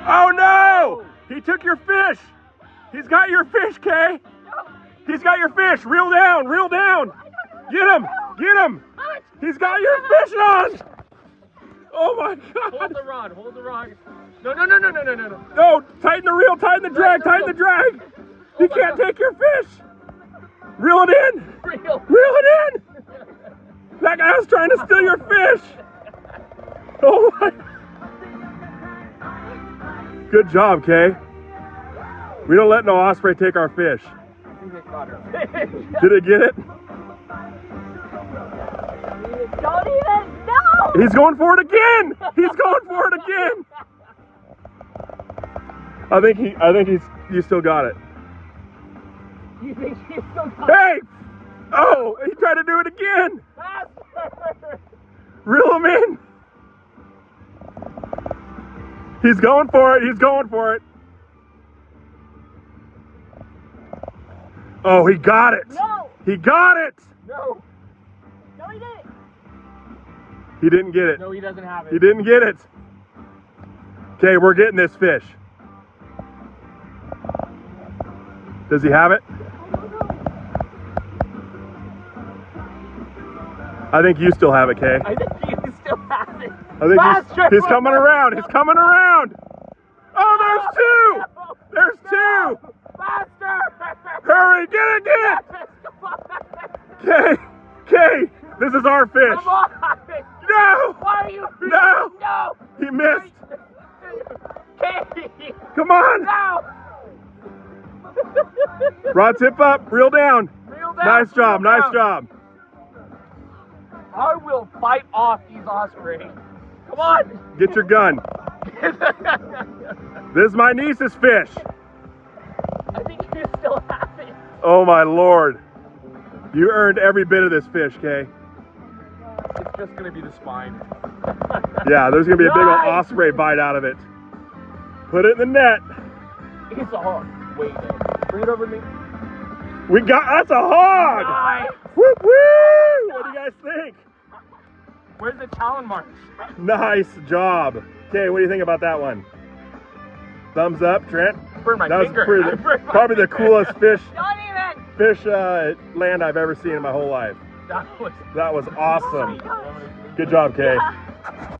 Oh no! He took your fish! He's got your fish, Kay! He's got your fish! Reel down! Reel down! Get him! Get him! He's got your fish on! Oh my God! Hold the rod, hold the rod. No, no, no, no, no, no, no, no. No! Tighten the reel, tighten the drag, tighten the drag! He can't take your fish! Reel it in! Reel! Reel it in! That guy was trying to steal your fish! Oh my! Good job, Kay. We don't let no osprey take our fish. I think it got her. Did it get it? Don't even, no! He's going for it again! He's going for it again! I think you still got it. You think she's still got Hey! Oh, he tried to do it again! faster? Reel him in! He's going for it, he's going for it. Oh, he got it! No! He got it! No. No, he didn't. He didn't get it. No, he doesn't have it. He didn't get it. Okay, we're getting this fish. Does he have it? I think you still have it, Kay. I think you still have it. I think Faster! he's coming around. He's coming around. Oh, there's two. There's two. Faster! Hurry, get it, get it. Kay, Kay, this is our fish. Come on! No. Why are you? No. No! He missed. Katie! Come on. No! Rod tip up, reel down. Reel down, Nice job, reel nice down. job. I will fight off these ospreys. Come on! Get your gun. This is my niece's fish. I think you still have it. Oh my Lord. You earned every bit of this fish, Kay. It's just gonna be the spine. Yeah, there's gonna be a big old Nice. osprey bite out of it. Put it in the net. It's a hog. Wait a minute. Bring it over to me. We got, that's a hog! Nice. Whoop woo! What do you guys think? Where's the talon marks? Nice job. Okay, what do you think about that one? Thumbs up, Trent. Burn my That was finger. pretty- I burned my probably the finger. coolest fish Don't even. land I've ever seen in my whole life. That was That was awesome. Good job, Kay. Yeah.